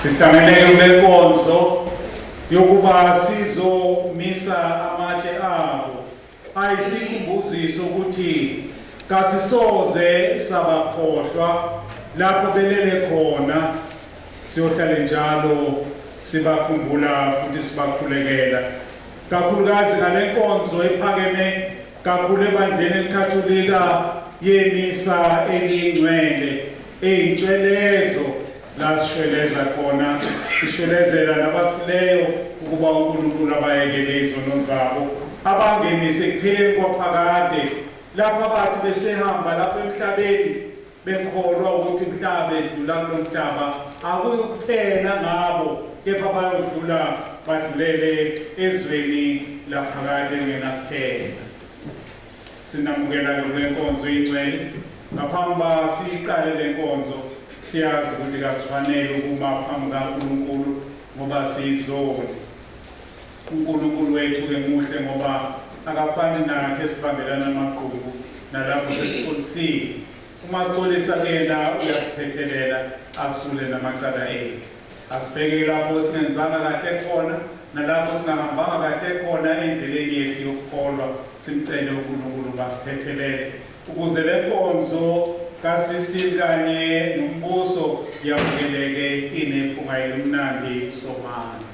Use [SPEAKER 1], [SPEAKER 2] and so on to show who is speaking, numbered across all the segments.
[SPEAKER 1] Sihlangene kule nkonzo yokuba sizomisa amatshe abo ayisikhumbuziso ukuthi kasisoze sabakhohlwa lapho belele khona, siyohlala njalo sibakhumbula futhi sibakhulekela, kakhulukazi ngale nkonzo ephakeme kakhulu ebandleni elikhatholika yemisa elingcwele eyintshwelezo la sishweleza khona, sishwelezela nabafileyo ukuba uNkulunkulu abayekele izono zabo, abangenise ekuphileni kwaphakade lapho abathi besehamba lapho emhlabeni bekholwa ukuthi umhlaba edlula kulo mhlaba akuyi kuphela ngabo, kepha bayodlula badlulele ezweni laphakade ngenakuphela. Sinamukela kule nkonzo ingcwele, ngaphambi siyiqale le nkonzo siyazi ukuthi kasifanele ukuma phambi kaNkulunkulu ngoba siyizoli. uNkulunkulu wethu ke muhle ngoba akafani nathi esibambelana amaqhubu nalapho sesixolisile. Uma sixolisa kena uyasithethelela asule namacala ethu, asibheke lapho singenzanga kahle khona nalapho singahambanga kahle khona endleleni yethu yokukholwa, simcele uNkulunkulu basithethelele ukuze le nkonzo kaCecil kanye noMbuso yamukeleke inephunga elimnandi somandla.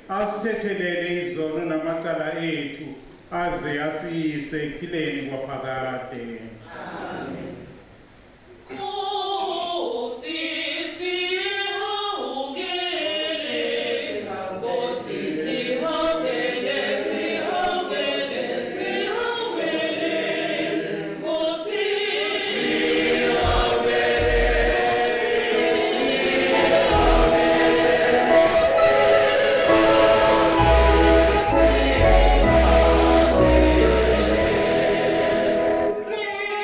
[SPEAKER 1] Asithethelele izono namacala ethu aze asiyise ekuphileni kwaphakade.
[SPEAKER 2] Praise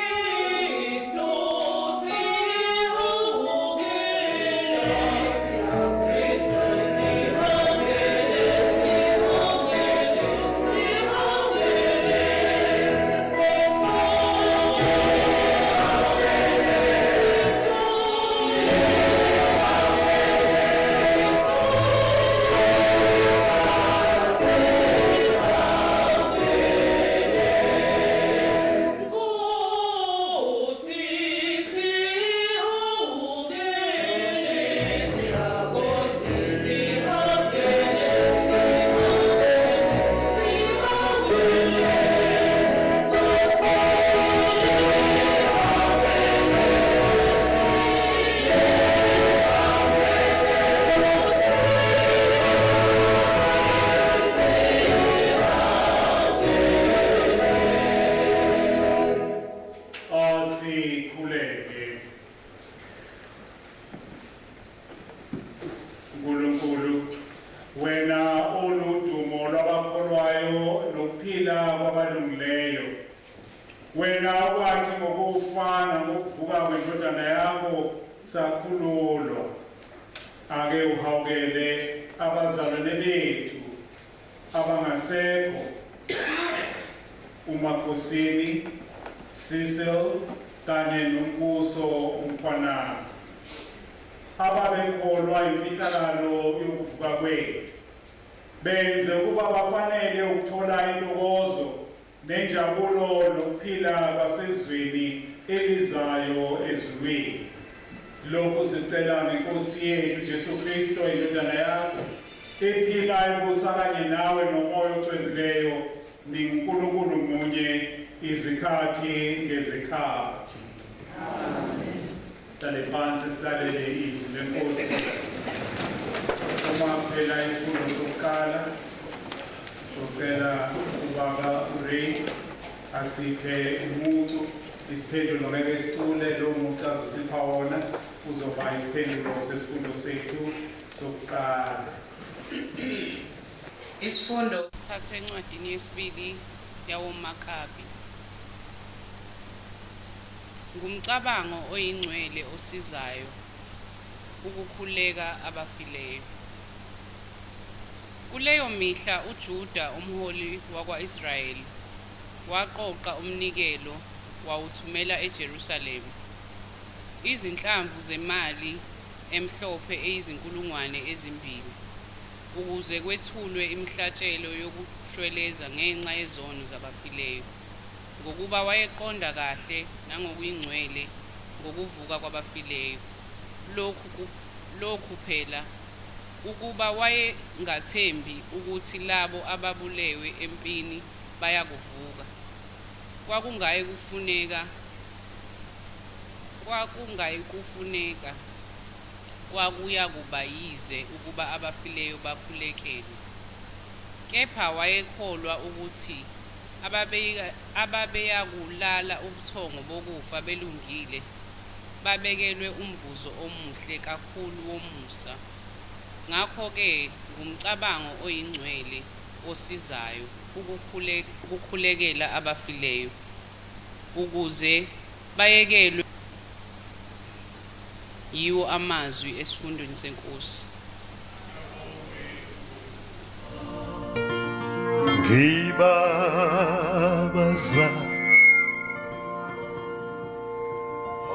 [SPEAKER 1] nawe wathi ngokufana ngokuvuka kwendodana yakho sakhululwa. Ake uhawukele abazalwane bethu abangasekho, uMakhosini, Cecil kanye noMbuso Mkhwanazi, ababekholwa imfihlakalo yokuvuka kwethu. Benze ukuba bafanele ukuthola intokozo nenjabulo lokuphila kwasezweni elizayo ezulwini. Lokhu sicela ngeNkosi yethu Jesu Kristu indodana yakho, ephila ibusa kanye nawe nomoya ocwengileyo, ninguNkulunkulu munye izikhathi ngezikhathi. Amen. Hlale phansi silalele izwi leNkosi. Uma kuphela isifundo sokuqala, socela ubaba uRay asiphe umuntu isiphendulo ngeke sicule, lo muntu azosipha wona uzoba isiphendulo sesifundo sethu sokuqala.
[SPEAKER 2] Isifundo sithathwe encwadini yesibili yawoMakabi. Ngumcabango oyingcwele osizayo ukukhuleka abafileyo. Kuleyo mihla uJuda umholi wakwa-Israyeli waqoqa umnikelo wawuthumela eJerusalema. Izinhlamvu zemali emhlophe eyizinkulungwane ezimbili ukuze kwethulwe imihlatshelo yokushweleza ngenxa yezono zabafileyo, ngokuba wayeqonda kahle nangokuyingcwele ngokuvuka kwabafileyo. Lokhu phela ukuba wayengathembi ukuthi labo ababulewe empini bayakuvuka. Kwakuya kuba yize ukuba abafileyo bakhulekele. Kepha wayekholwa ukuthi ababeyakulala ubuthongo bokufa belungile babekelwe umvuzo omuhle kakhulu womusa. Ngakho-ke ngumcabango oyingcwele osizayo ukukhulekela abafileyo, ukuze bayekelwe yiwo amazwi esifundweni seNkosi.
[SPEAKER 3] Ngibabaza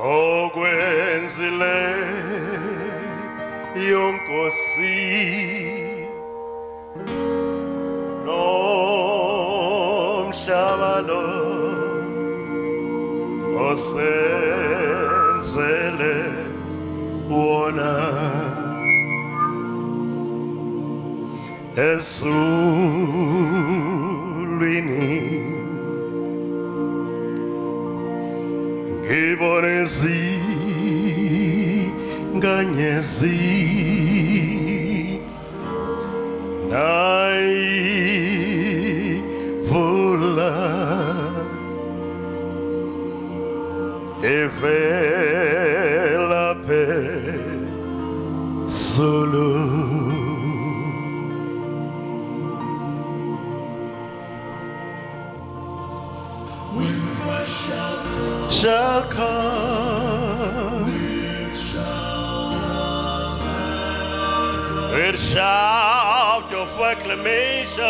[SPEAKER 3] okwenzile yonkosi nomhlaba lo osenzele wona ezulwini. Ngibone izinkanyezi nayivula evela phezulu. Shall come with shout of acclamation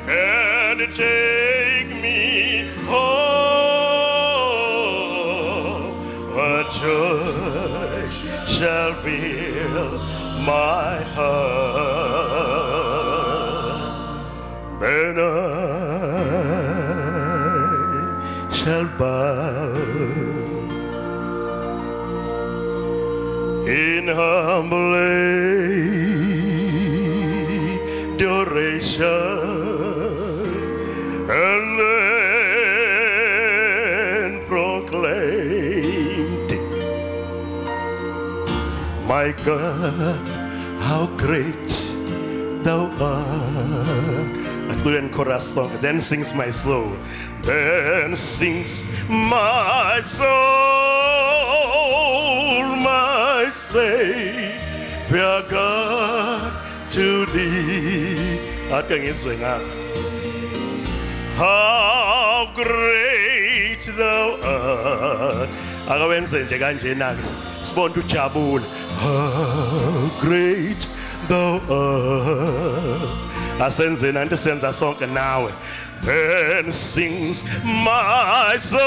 [SPEAKER 3] and take me home. A joy shall fill my heart. Then shall bow in humble adoration and then proclaimed, my God, how great thou art. A fluent chorus song. Then sings my soul. Then sings my soul, my Savior God, to thee. How how great thou art. Akawenze nje kanjena ke sibona ujabula. How great thou art. Asenze nanti senza sonke nawe. Then sings my soul,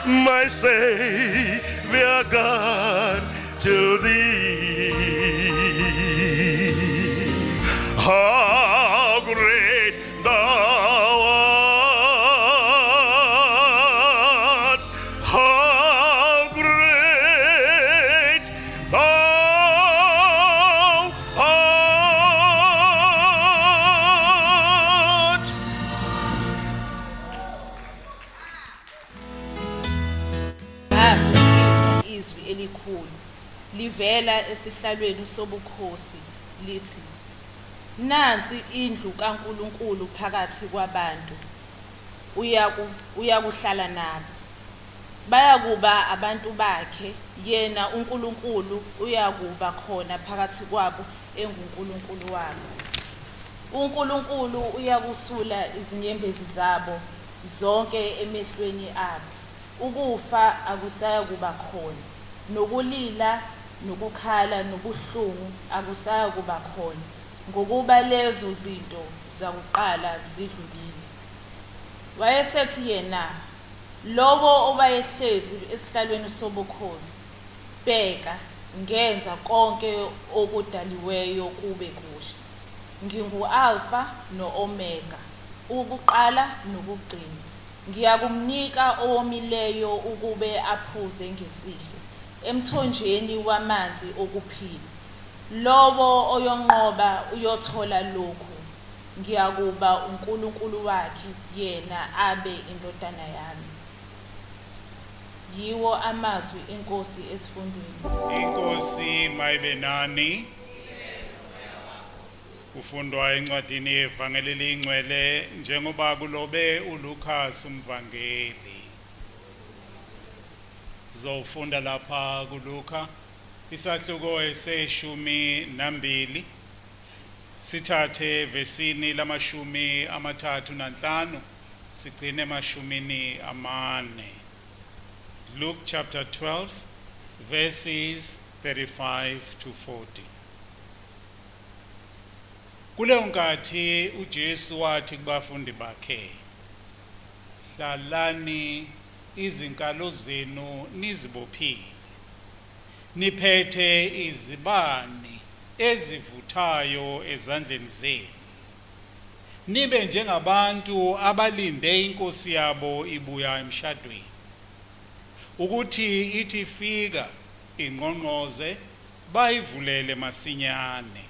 [SPEAKER 3] my Savior God, to thee. How great thou art, how great thou art.
[SPEAKER 4] Izwi elikhulu livela esihlalweni sobukhosi lithi, nansi indlu kaNkulunkulu phakathi kwabantu, uyakuhlala nabo, bayakuba abantu bakhe, yena uNkulunkulu uyakuba khona phakathi kwabo enguNkulunkulu wabo. uNkulunkulu uyakusula izinyembezi zabo zonke emehlweni abo. Ukufa akusaya kuba khona, nokulila nokukhala nobuhlungu akusaya kuba khona, ngokuba lezo zinto zakuqala zidlulile. Wayesethi yena lowo owayehlezi esihlalweni sobukhosi, bheka, ngenza konke okudaliweyo kube kusha. Ngingu-Alpha no-Omega, ukuqala nokugcina. Ngiyakumnika owomileyo ukube aphuze ngesihle emthonjeni wamanzi okuphila. Lowo oyonqoba uyothola lokhu. Ngiyakuba uNkulunkulu wakhe, yena abe indodana yami. Yiwo amazwi enkosi esifundweni.
[SPEAKER 1] Inkosi mayibe nani. Kufundwa encwadini yevangeli elingcwele njengoba kulobe uLukas umvangeli. Zofunda lapha kuLuka isahluko eseshumi nambili. Sithathe vesini lamashumi amathathu nanhlanu sigcine emashumini amane. Luke chapter 12 verses 35 to 40. Kuleyo nkathi uJesu wathi kubafundi bakhe, hlalani izinkalo zenu nizibophile, niphethe izibane ezivuthayo ezandleni zenu, nibe njengabantu abalinde inkosi yabo ibuya emshadweni, ukuthi ithi ifika ingqongqoze bayivulele masinyane.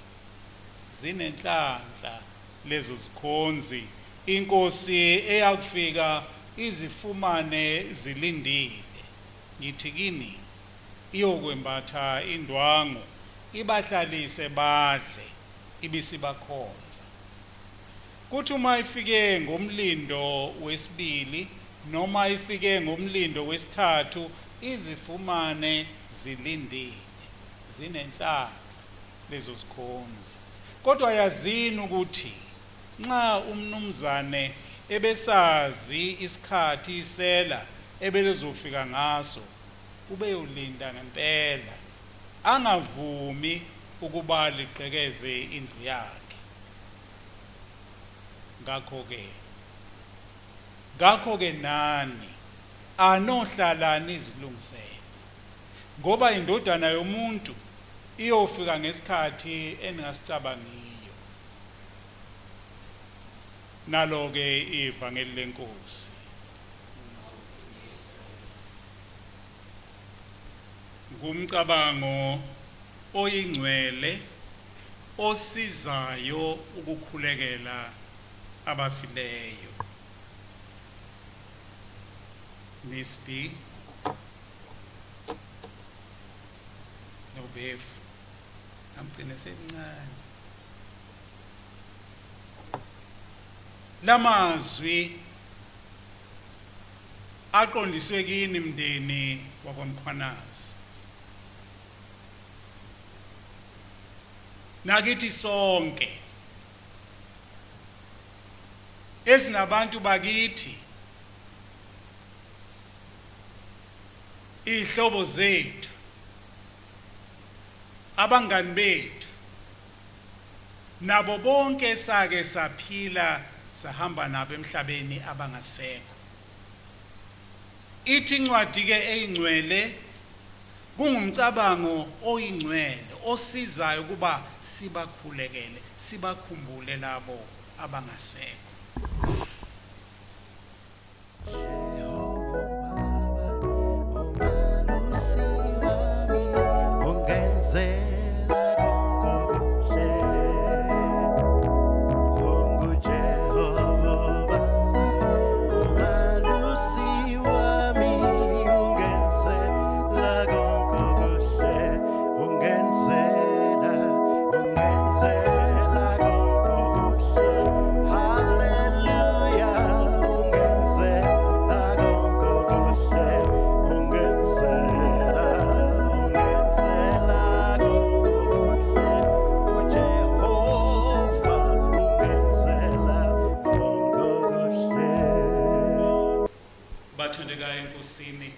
[SPEAKER 1] Zinenhlanhla lezo zikhonzi inkosi eyakufika izifumane zilindile. Ngithi kini iyokwembatha indwangu ibahlalise badle ibisibakhonza. Kuthi uma ifike ngomlindo wesibili noma ifike ngomlindo wesithathu izifumane zilindile. Zinenhlanhla lezo zikhonzi. Kodwa yazini ukuthi nxa umnumzane ebesazi isikhathi isela ebelezofika ngaso, ube ulinda ngempela, angavumi ukuba liqhekeze indlu yakhe. Ngakho-ke nani anohlala nizilungisele, ngoba indodana yomuntu iyofika ngesikhathi eningasicabangiyo. Nalo-ke ivangeli lenkosi. Ngumcabango oyingcwele osizayo ukukhulekela abafileyo. Miss B. Nobefu. Amgcine semncane. Lamazwi aqondiswe kini mndeni wakwaMkhwanazi. Nakithi sonke esinabantu bakithi ihlobo zethu abangani bethu nabo bonke sake saphila sahamba nabo emhlabeni abangasekho. Ithi incwadi ke eyingcwele kungumcabango oyingcwele osizayo kuba sibakhulekele sibakhumbule labo abangasekho. Makhosini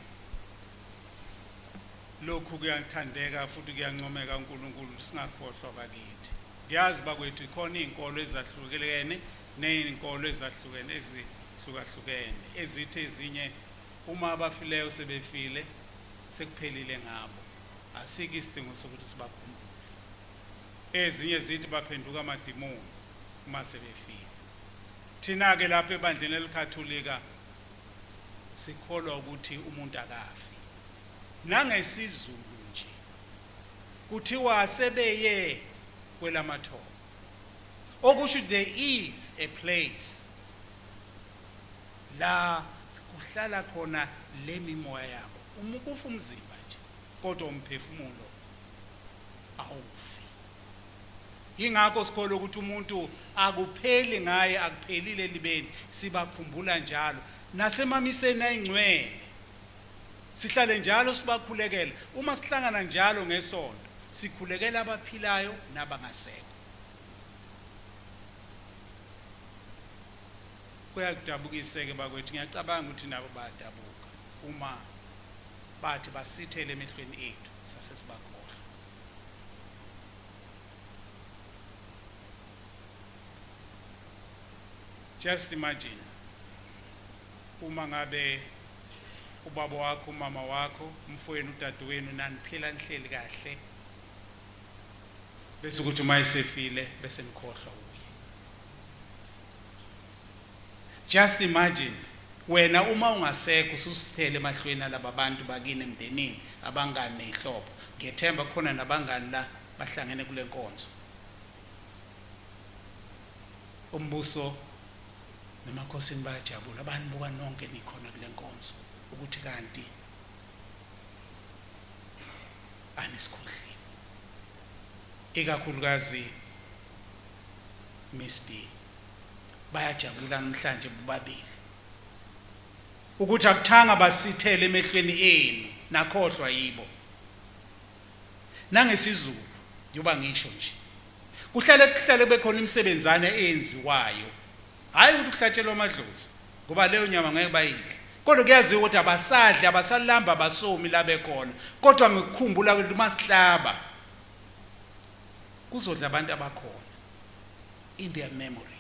[SPEAKER 1] lokhu kuyathandeka futhi kuyancomeka uNkulunkulu singakhohlwa bakithi. Ngiyazi bakwethu ikhona izinkolo ezahlukene nezinkolo ezahlukene ezihlukahlukene ezithi ezinye uma abafileyo sebefile sekuphelile ngabo asike isidingo sokuthi sibakhumbule. Ezinye zithi baphenduka amadimoni uma sebefile. Thina ke lapha ebandleni elikatholika sikholwa ukuthi umuntu akafi. NangeSizulu nje kuthiwa sebeye kwelamathoba. Okusho there is a place la kuhlala khona lemimoya yabo. Umukufa umzimba nje kodwa umphefumulo awufi. Ingakho sikholwa ukuthi umuntu akupheli ngaye akuphelile libeni sibakhumbula njalo. Nasemamiseni ayingcwele sihlale njalo sibakhulekela. Uma sihlangana njalo ngesonto sikhulekela abaphilayo nabangasekho. Kuyakudabukiseke bakwethu ngiyacabanga ukuthi nabo bayadabuka uma bathi basithele emehlweni ethu sasesibakhohlwa. Just imagine uma ngabe ubaba wakho umama wakho umfowenu udadewenu naniphila nihleli kahle bese ukuthi uma esefile bese nikhohlwa uye. Just imagine wena uma ungasekho ususithele emahlweni alaba bantu bakini emndenini abangani nezihlobo. Ngiyethemba khona nabangani la bahlangene kule nkonzo. Umbuso noMakhosini bayajabula abantu buka nonke nikhona kule nkonzo ukuthi kanti anisikhohliwe. Ikakhulukazi Miss B bayajabula namhlanje bobabili ukuthi akuthanga basithele emehlweni enu nakhohlwa yibo. NangeSizulu njoba ngisho nje kuhlale bekhona imsebenzane eyenziwayo. Hayi ukuthi kuhlatshelwa amadlozi ngoba leyo nyama ngeke bayidle. Kodwa kuyaziwa ukuthi abasadli abasalamba abasomi la bekhona. Kodwa ngikukhumbula ukuthi uma sihlaba kuzodla abantu abakhona in their memory.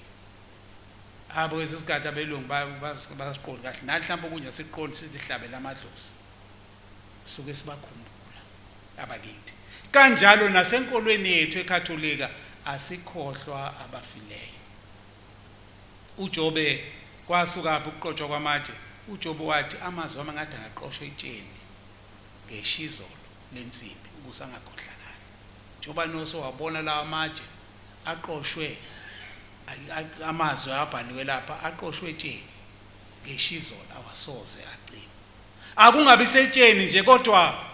[SPEAKER 1] Abo esesikade abelungu basiqondi kahle nathi mhlawumbe okunye siqondi sihlabela amadlozi. Suke sibakhumbula abakithi. Kanjalo nasenkolweni yethu eKatolika asikhohlwa abafileyo. uJobe kwasuka apho ukuqotshwa kwamatshe. uJobe wathi amazwi amangade angaqoshwe etsheni ngeshizolo lensimbi ukuze angakhohlakali. Njoba noso wabona lawa amatshe aqoshwe amazwi abhaliwe lapha aqoshwe etsheni ngeshizolo awasoze agcina. Akungabi setsheni nje kodwa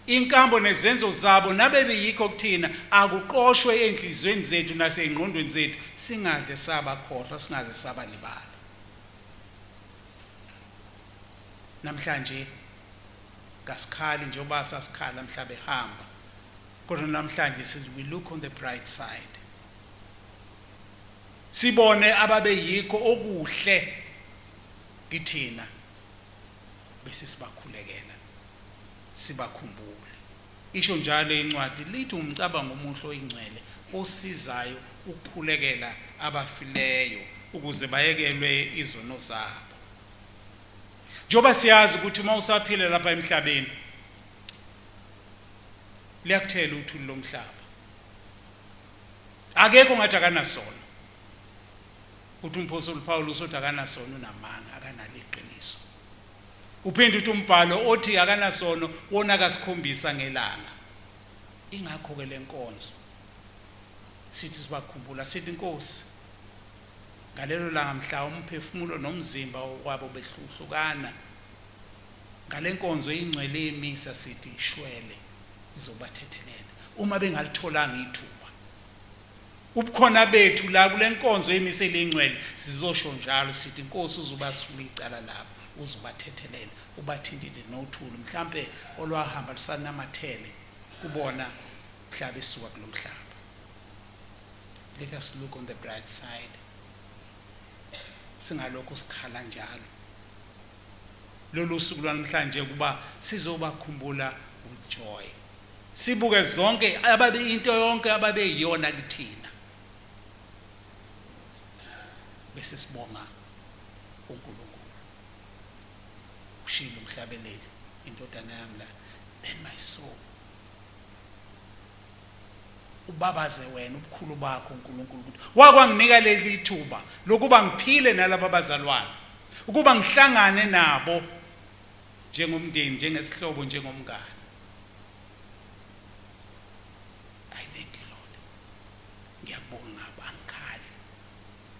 [SPEAKER 1] inkambo nezenzo zabo nabe yikho kuthina akuqoshwe enhlizweni zethu nasengqondweni zethu singadle sabakhohlwa singaze sabalibala. Namhlanje kasikhali njengoba sasikhala mhlabe hamba kodwa namhlanje sithi we look on the bright side. sibone ababe yikho okuhle kithina bese sibakhulekela sibakhumbule. Isho njalo incwadi lithi umcabango omuhle oyingcwele osizayo ukukhulekela abafileyo ukuze bayekelwe izono zabo. Njoba siyazi ukuthi uma usaphila lapha emhlabeni liyakuthela uthuli lomhlaba, akekho ngathi akanasono. Uthi umpostoli Paulus uthi akanasono unamanga, akanalo iqiniso. Uphinde uthi umbhalo othi akanasono wona akasikhombisa ngelanga. Ingakho ke lenkonzo sithi sibakhumbula sithi Nkosi ngalelo langa mhla umphefumulo nomzimba wabo behluhlukana ngalenkonzo ingcwele imisa sithi shwele izobathethelela uma bengalitholanga ithuba. Ubukhona bethu la kulenkonzo emisele ingcwele sizosho njalo sithi Nkosi uzobasula icala labo uzobathethelela ubathintile nothuli mhlambe olwahamba lusanamathele kubona mhlaba esuka kulomhlaba. Let us look on the bright side. Singalokho sikhala njalo lolu suku lwanamhlanje kuba sizobakhumbula with joy. Sibuke zonke ababe into yonke ababe yiyona kithina bese sibonga uNkulunkulu. Ushilo umhlabeleli indodana yami la, then my soul ubabaze wena ubukhulu bakho uNkulunkulu ukuthi wakwanginika leli thuba lokuba ngiphile nalabo bazalwane, ukuba ngihlangane nabo njengomndeni, njengesihlobo, njengomngane. I thank you Lord. Ngiyabonga bangikhali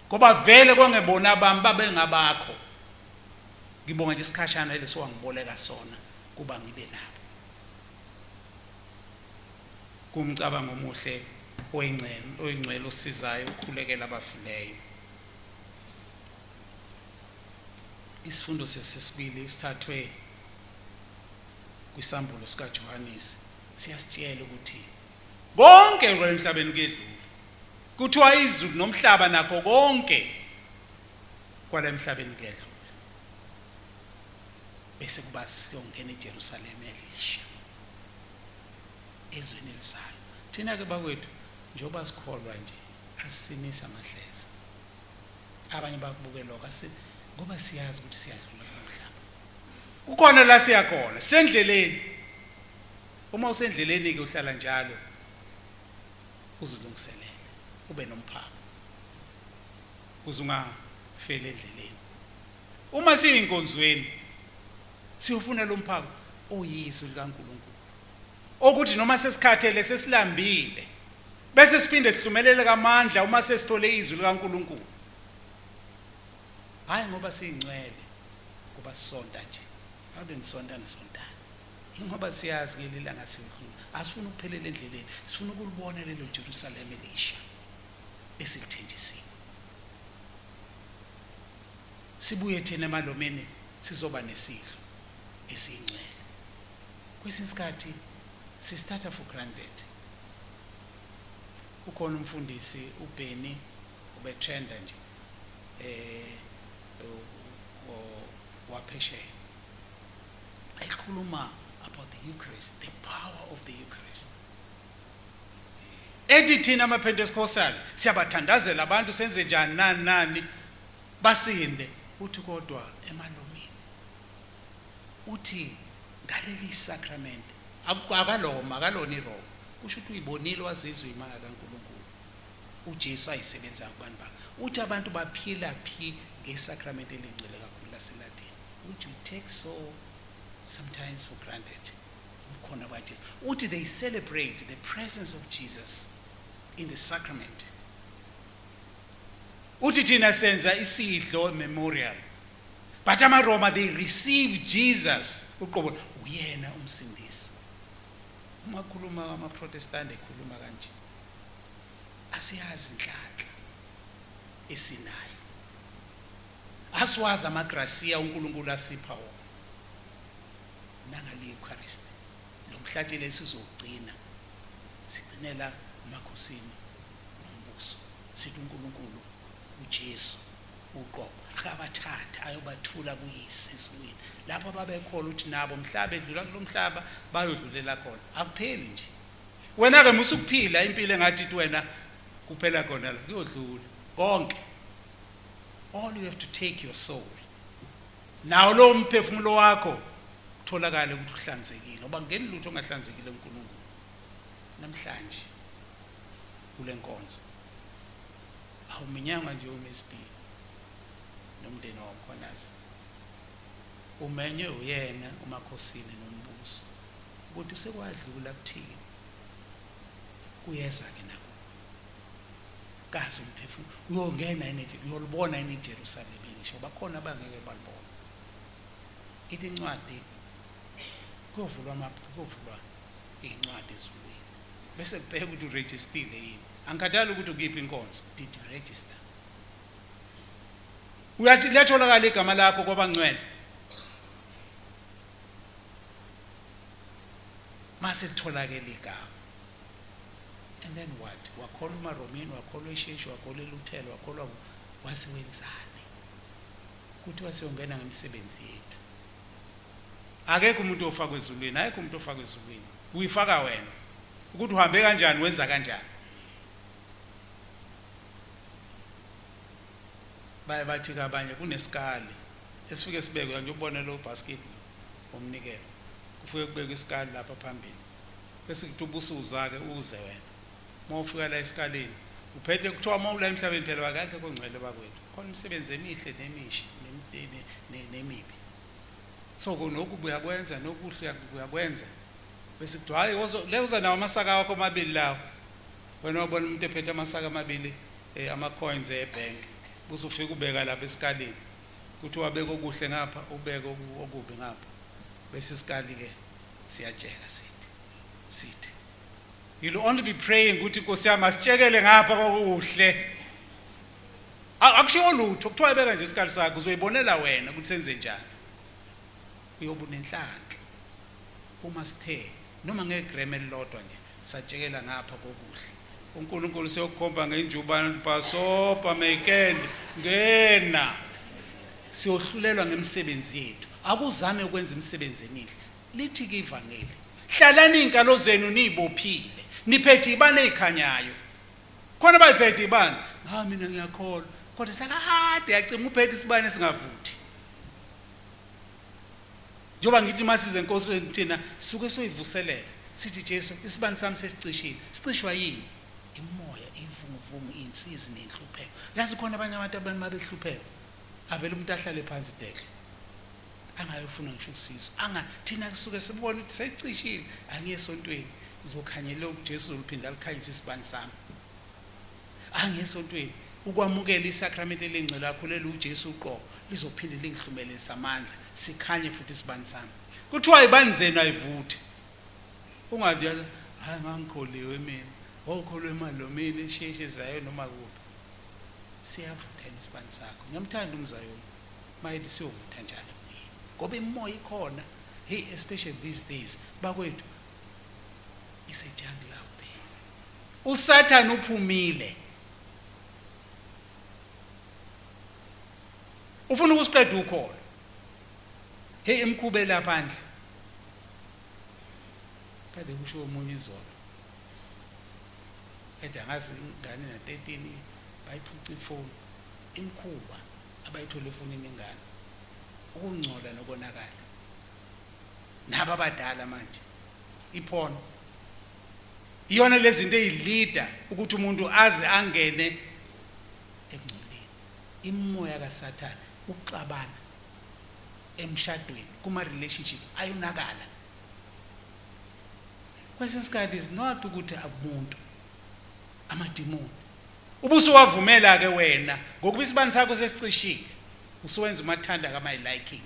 [SPEAKER 1] ngoba vele kwangebona abami babe ngabakho. Ngibonga nje isikhashana leso wangiboleka sona kuba ngibe nabo. Kumcabango omuhle oyingcwele osizayo ukukhulekela abafileyo. Isifundo sesibili sithathwe kwisambulo sikaJohannes siyasitshela ukuthi konke emhlabeni kedlule, kuthiwa izulu nomhlaba nakho konke kwala emhlabeni kedlule, bese kuba siyongena eJerusalema elisha ezweni elizayo. Thina ke bakwethu njoba sikholwa nje asisinisa amahleza. Abanye bakubuke lokho ngoba siyazi ukuthi siyadlula kumhlaba. Kukhona la siyakhona sendleleni. Uma usendleleni ke uhlala njalo uzilungiselele ube nomphako uzungafela endleleni. Uma siyinkonzweni siyofunela umphako oyizwi likaNkulunkulu ukuthi noma sesikhathele sesilambile bese siphinde sihlumelele kamandla uma sesithole izwi likaNkulunkulu. Hayi ngoba siyingcwele kuba sisonta nje. Awude nisonta nisontana. Ingoba siyazi ke lelanga siyodlula. Asifuna ukuphelela endleleni, sifuna ukulibona lelo Jerusalem elisha esilithenjisiwe. Sibuye thina emalomeni sizoba nesidlo esiyingcwele. Kwesinye isikhathi sisithatha for granted. Ukhona umfundisi uBenny ubetrenda nje waphesheya ekhuluma about the Eucharist, the power of the Eucharist. Ethi thina amaPentecostal siyabathandazela abantu senze njani nani basinde. Uthi kodwa emalomini uthi ngaleli sacrament akalona iRoma, kusho ukuthi uyibonile wazizwe imanga kaNkulunkulu uJesu ayisebenza kubantu bakhe. Uthi abantu baphila phi ngesacrament elingcwele kakhulu laseLatin, which we take so sometimes for granted. Umkhona kaJesu uthi they celebrate the presence of Jesus in the sacrament. Uthi thina senza isidlo memorial, but amaRoma they receive Jesus uqobo uyena umsindisi. Uma khuluma amaProtestant ekhuluma kanje asiyazi inhlanhla esinayo, asiwazi amagracia uNkulunkulu asipha wona nangale Eucharist. Lo mhlatshelo esizogcina sigcinela uMakhosini noMbuso sithi uNkulunkulu uJesu uqobo akabathatha ayobathula kuyise esulwini lapho ababekholwa ukuthi nabo umhlaba edlula kulomhlaba bayodlulela khona akupheli nje wena ke musukuphila impilo engathi wena kuphela khona la kuyodlula konke all you have to take your soul nawo lo umphefumulo wakho utholakala ukuthi uhlanzekile ngoba ngeni lutho ongahlanzekile uNkulunkulu namhlanje kule nkonzo awuminyanga nje uMSB nomndeni waMkhwanazi umenye uyena uMakhosini noMbuso ukuthi sekwadlula kuthini kuyeza ke nako kazi umphefumulo uyongena enithi uyolibona eJerusalem ngisho bakhona abangeke balibona ithi incwadi kuvulwa incwadi ezulwini bese kubheka ukuthi uregistile yini angikhathali ukuthi ukuphi inkonzo did you register uyathi letholakala igama lakho kwabangcwele mase litholakala igama and then what wakholwa uMaromini wakholwa eSheshu wakholwa eLuthela wakholwa wasiwenzani ukuthi wasiyongena ngemisebenzi yethu akekho umuntu ofaka ezulwini ayekho umuntu ofaka ezulwini uyifaka wena ukuthi uhambe kanjani wenza kanjani bathi kabanye kunesikali esifike sibekwe nje ubone lo basket omnikelo kufike kubekwe isikali lapha phambili bese kuthi ubusuza ke uze wena mawufika la esikaleni uphethe kuthiwa mawula emhlabeni phela wakakhe kongcwele bakwethu khona imisebenzi emihle nemishi nemibi so konoku uyakwenza nokuhle uyakwenza bese kuthi hayi lewuza nawo amasaka wakho amabili lawo wena wabona umuntu ephethe amasaka amabili ama coins ebank bese ufika ubeka lapha esikaleni kuthi wabeka okuhle ngapha ubeka okubi ngapha bese isikali ke siyajeka sithi you'll only be praying ukuthi Nkosi yami asitshekele ngapha kokuhle akusho lutho kuthiwa ibeka nje isikali sakho uzoyibonela wena ukuthi senze njani uyobona enhlanhla uma sithe noma ngegram elilodwa nje satshekela ngapha kokuhle uNkulunkulu seyokukhomba ngenjubane pasopa meikend ngena siyohlulelwa ngemisebenzi yethu akuzame ukwenza imisebenzi emihle lithi ke ivangeli hlalani inkalo zenu nibophile niphethe ibane ezikhanyayo khona bayiphethe ibane mina ngiyakholwa kodwa sakade yacima uphethe isibane singavuthi njoba ngithi masize enkosini thina suke soyivuselela sithi Jesu isibane sami sesicishile sicishwa yini imoya ivunguvungu insizi nenhlupheko yazi khona abanye abantu abahlupheka avela umuntu ahlale phansi dekhle angayofuna ngisho usizo thina kusuke sibona ukuthi sesicishile angiyesontweni izokhanyela uJesu uliphinda likhanyisa isibani sami angiyesontweni ukwamukela isakramenti elengcwele lakho lelo uJesu uqobo lizophinde lingihlumelelisa amandla sikhanye futhi isibani sami kuthiwa ibani zenu ayivuthe ungathi hayi ngangikholiwe mina ngokholwe emalomeni esheshe zayo noma kuphi siyavutha isibani sakho ngiyamthanda umzayoni mayithi siyovutha njalo ngoba imoya ikhona hey especially these days bakwethu is a jungle out there uSathane uphumile ufuna ukusiqeda ukholo hey imkhube laphandle kade kusho umunye izolo angazi ingane na13 bayiphuca ifoni imkhuba abayithola efonini ingane ukungcola nokonakala nabo abadala manje iphono iyona lezi zinto ezilida ukuthi umuntu aze angene ekungcoleni imoya kaSathane ukuxabana emshadweni kuma relationship ayonakala kwesinye isikhathi is not ukuthi akumuntu amadimoni ubuso wavumela ke wena ngokuba isibani sakho sesicishile usuwenza umathanda kama liking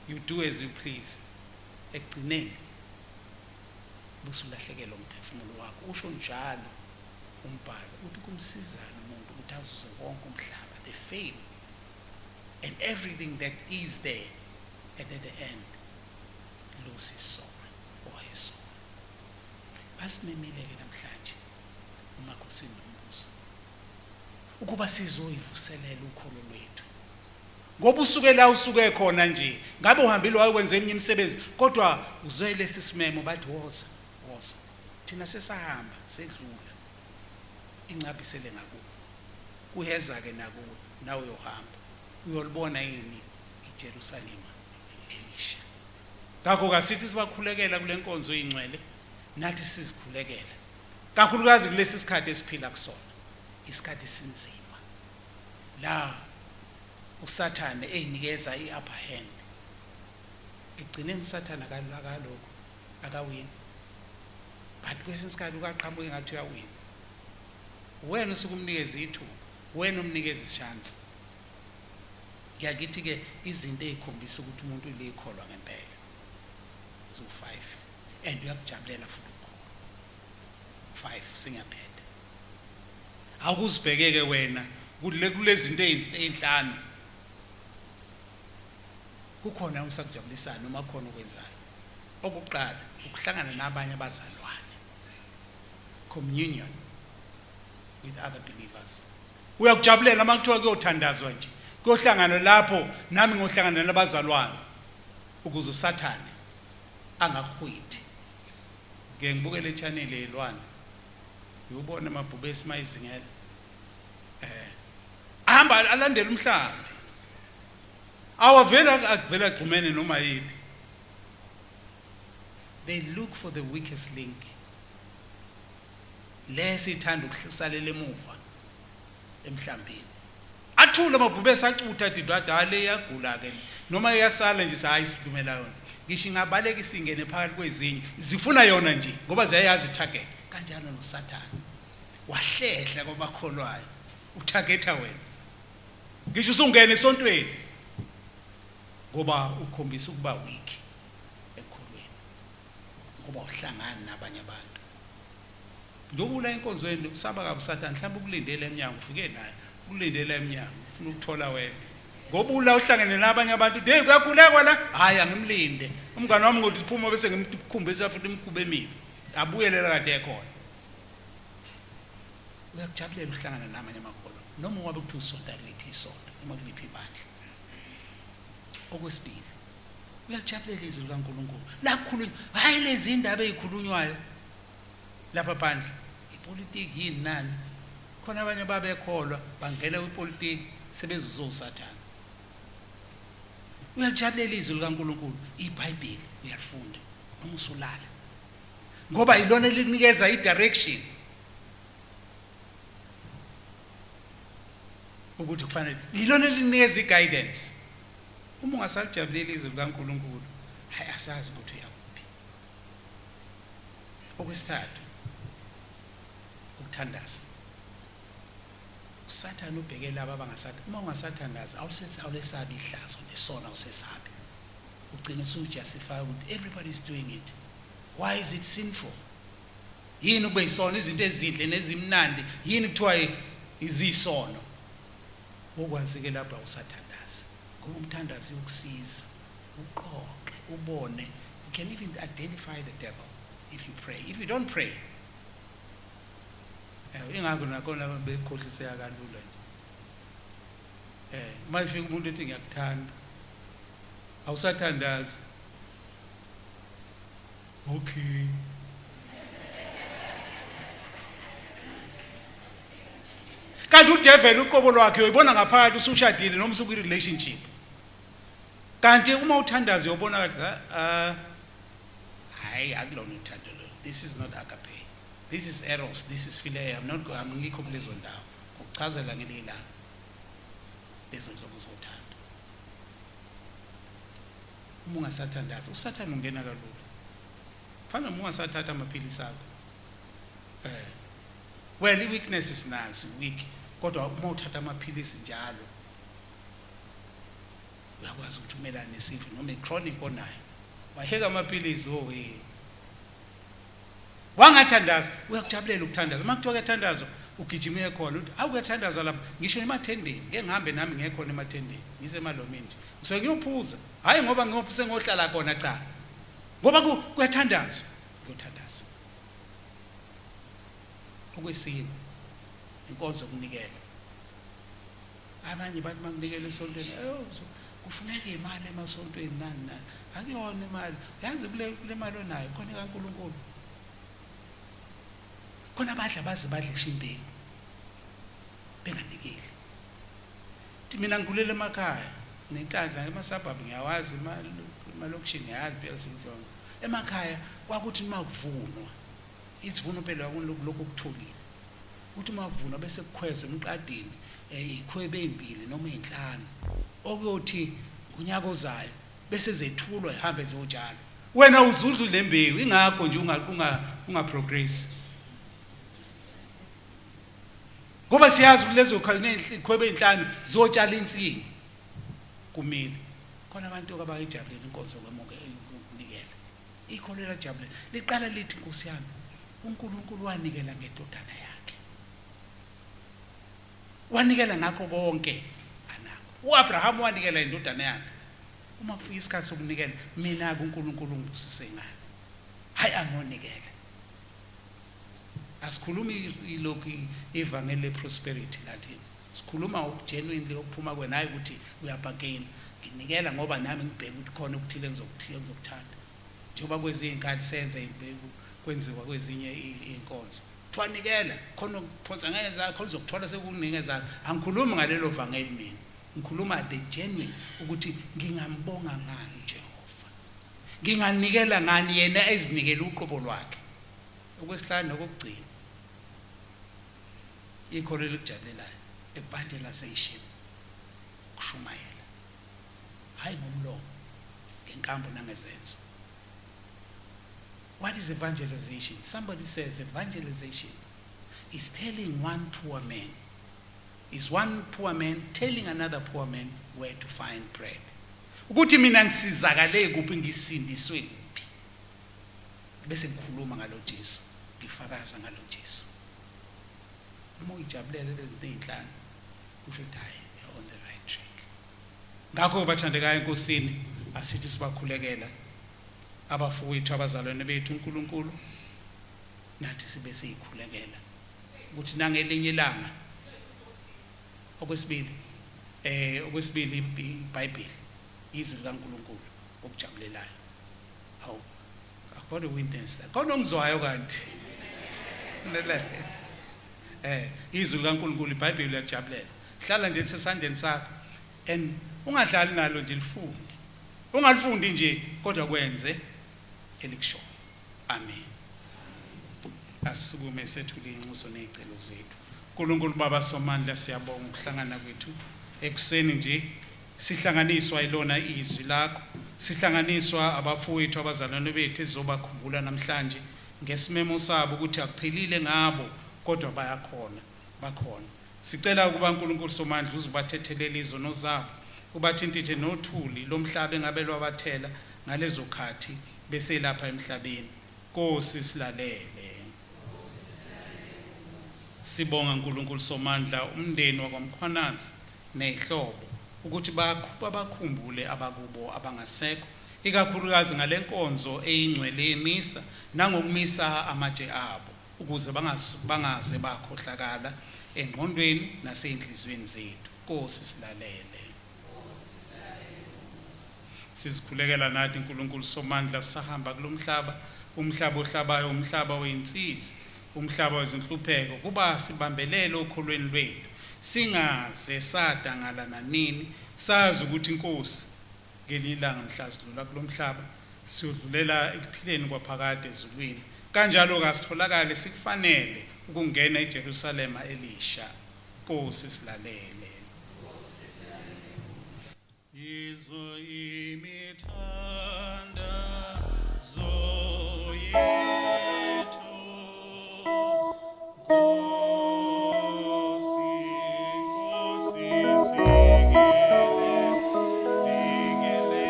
[SPEAKER 1] you do as you please ekugcineni busulahlekelwa umphefumulo wakho usho njalo umbhalo uthi kumsizana umuntu ukuthi azuze wonke umhlaba the fame and everything that is there and at the end lose his soul or his soul basimemile ke namhlanje uMakhosini noMbuso ukuba sizoyivuselela ukholo lwethu. Ngoba usuke la usuke khona nje, ngabe uhambile wayokwenza eminye imisebenzi, kodwa uzwe lesi simemo bathi woza. Thina sesahamba, sedlula. Incabisele ngakuwe. Kuyeza ke nakuwe, nawe uyohamba. Uyolibona yini iJerusalema elisha. Ngakho kasithi sibakhulekela kule nkonzo ingcwele, nathi sizikhulekela. Kakhulukazi kulesi sikhathi esiphila kusona. Isikhathi sinzima. La uSathane eyinikeza iupper hand. Igcineni uSathane akalokho, akawini. But kwesinye isikhathi ukaqhamuka engathi uyawina. Wena usukumnikeza ithuba, wena umnikeza ischance. Ngiyakithi ke izinto ezikhombisa ukuthi umuntu ulekholwa ngempela. So 5 and uyakujabulela futhi ukholwa. 5 singaphethe. Awukuzibhekeke wena kulezi zinto ezinhlanu. Kukhona usakujabulisayo noma khona ukwenzayo. Okuqala ukuhlangana nabanye abazalwane. Communion with other believers. Uyakujabulela makuthiwa kuyothandazwa nje. Kuyohlangana lapho nami ngohlangana nabazalwane ukuze uSathane angakhwithi. Ngeke ngibukele echannel elwane. Uyobona amabhubhe esimayizingela. Ahamba alandela umhlambi. Awavela akuvela agxumene noma yipi. They look for the weakest link. Lesithanda ukuhlisalela emuva emhlambini. Athula amabhubhe esacutha athi dwadale yagula ke noma iyasala nje hayi sidumela yona. Ngisho ingabalekisa ingene phakathi kwezinye zifuna yona nje ngoba ziyayazi target. Kanjalo noSathane. Wahlehla kwabakholwayo. Utargeta wena. Ngisho usungena esontweni ngoba ukhombisa ukuba weak ekholweni. Ngoba uhlangana nabanye abantu. Ndobula enkonzweni kusaba kabi uSathane mhlawumbe ukulindela eminyango ufike naye ukulindela eminyango ufuna ukuthola wena. Ngoba ula uhlangene nabanye abantu hey kuyakhulekwa la hayi angimlinde umngane wami ngothi uphuma bese ngimkhumbisa futhi imkhube emibi abuyelela kade ekhona. Uyakujabulela uhlangana namanye amakholwa noma ngabe kuthi usonta liphi isonto noma kuliphi ibandla. Okwesibili uyakujabulela izwi likaNkulunkulu la kukhulunywa hayi lezi indaba ezikhulunywayo lapha phandle ipolitiki yini nani khona abanye babekholwa bangena kwipolitiki sebezuza uSathane. Uyajabulela izwi likaNkulunkulu iBhayibheli uyalifunda noma usulala ngoba ilona elinikeza idirection ukuthi kufanele ilona elinikeza iguidance. Uma ungasalijabulela izwi likaNkulunkulu hayi asazi ukuthi uyakuphi. Okwesithathu ukuthandaza. uSathane ubheke laba abangasathandazi. Uma ungasathandazi awulesabi ihlazo nesona usesabi. Ugcina usujustify ukuthi everybody is doing it. Why is it sinful? Yini kube isona izinto ezinhle nezimnandi yini kuthiwa izisono? Okwazi ke lapha usathandaza. Ngoba umthandazi ukusiza uqoqe ubone. You can even identify the devil if you pray. If you don't pray ingakho nakhona bekhohliseka kalula nje. Mayifika umuntu ethi ngiyakuthanda awusathandazi. Okay. Kanti udevil uqobo lwakhe uyibona ngaphakathi usushadile noma usuku relationship. Kanti uma uthandaza uyobona kahle hayi akulona uthando lo. This is not agape. This is eros, this is philia. I'm ngikho kulezo ndawo. Ukuchazela ngelila lezo ndlobo zothando. Uma ungasathandaza uSathane ungena kalula. Fana uma ungasathatha amaphilisi akho. Well, weakness is nazi weak. Kodwa uma uthatha amaphilisi njalo uyakwazi ukuthi umelane nesifo noma ichronic onayo. Waheka amaphilisi wangathandaza uyakujabulela ukuthandaza. Makuthiwa kuyathandazwa ugijime khona uthi awukuyathandaza lapha ngisho emathendeni ngeke ngihambe nami ngekhona emathendeni ngisemalomini nje ngisuke ngiyophuza hayi ngoba ngiyophuze ngohlala khona cha ngoba kuyathandazwa kuyothandaza. Okwesine inkonzo yokunikela abanye bathi makunikele esontweni kufuneka imali emasontweni nani akuyona imali yazi kule mali onayo khona kaNkulunkulu khona badla badle ishimbeku benganikeli mina ngikulela emakhaya nenkandla emasabhabhu ngiyawazi emalokishini ngiyazi phela sinhlongo emakhaya kwakuthi uma kuvunwa isivuno phela lokho kutholile uthi uma kuvunwa bese kukhwezwe emqadini ikhwebe ezimbili noma ezinhlanu okuyothi unyaka ozayo bese zethulwa ihambe ziyotshala wena uzudlu lembewu ingakho nje unga progress ngoba siyazi kulezo ikhwebe ezinhlanu ziyotshala insini kumile khona abantu abayijabulela inkonzo ukunikela ikholera jabulela liqala lithi Nkosi yami uNkulunkulu wanikela ngendodana yakhe wanikela ngakho konke anako uAbraham wanikela indodana yakhe uma kufika isikhathi sokunikela mina kuNkulunkulu ngibusise ngani hayi angonikela asikhulumi ilokhu ivangeli leprosperity lathi sikhuluma ukugenuinely okuphuma kwena hayi ukuthi uyabhagela nginikela ngoba nami ngibheka ukuthi khona ukuthile ngizokuthatha njengoba kwezinye inkhathi senze imbeko kwenziwa kwezinye inkonzo thwanikela khona ukuphonsa ngenza khona uzokuthola sekunikeza angikhulumi ngalelo vangeli mina ngikhuluma the genuine ukuthi ngingambonga ngani uJehova nginganikela ngani yena ezinikela uqobo lwakhe okwesihlanu nokugcina ikholelo lokujabulelayo evangelization ukushumayela hayi ngomlomo ngenkambo nangezenzo. What is evangelization? Somebody says evangelization is telling one poor man, is one poor man telling another poor man where to find bread. Ukuthi mina ngisizakale kuphi ngisindiswe kuphi. Bese ngikhuluma ngalo Jesu, ngifakaza ngalo Jesu. Uma ujabulele lezi zinto ezinhlanu, usho hayi you're on the right track. Ngakho bathandekayo enkosini asithi sibakhulekela abafowethu abazalwane bethu uNkulunkulu nathi sibe siyikhulekela ukuthi nangelinye ilanga okwesibili iBhayibheli izwi likaNkulunkulu okujabulelayo. Hawu akubona witness khona ongizwayo kanti izwi likaNkulunkulu iBhayibheli liyajabulela hlala nje sesandleni sakho and ungadlali nalo nje lifunde ungalifundi nje kodwa kwenze elikusho. Amen. Asisukume sethule inxuso nezicelo zethu. uNkulunkulu Baba somandla siyabonga ukuhlangana kwethu ekuseni nje sihlanganiswa ilona izwi lakho sihlanganiswa abafowethu abazalwane bethu ezobakhumbula namhlanje ngesimemo sabo ukuthi akuphelile ngabo kodwa bakhona. Sicela ukuba uNkulunkulu somandla uzubathethelela izono zabo ubathintithe nothuli lomhlaba engabe lwabathela ngalezo khathi bese lapha emhlabeni. Nkosi silalele. Sibonga uNkulunkulu somandla umndeni wakwaMkhwanazi nezihlobo ukuthi bakhumbule abakubo abangasekho ikakhulukazi ngalenkonzo eyingcwele yemisa nangokumisa amatshe abo ukuze bangaze bakhohlakala engqondweni naseyinhlizweni zethu. Nkosi silalele. Sizikhulekela nathi uNkulunkulu somandla sahamba kulomhlaba umhlaba ohlabayo umhlaba weinsizi umhlaba wezinhlupheko kuba sibambelele okholweni lwethu singaze sadangala nanini sazi ukuthi inkosi ngelilanga mhla sidlula kulomhlaba siyodlulela ekuphileni kwaphakade ezulwini kanjalo kasitholakale sikufanele ukungena eJerusalema elisha. Nkosi silalele. Yizo imithanda zoyethu Nkosi sigelela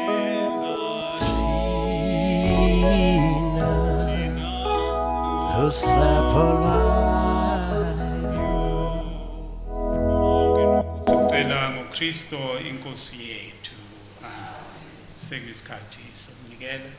[SPEAKER 1] thina usapho lwayo sicela ngoKristo inkosi yethu. Sekuyisikhathi sokunikela.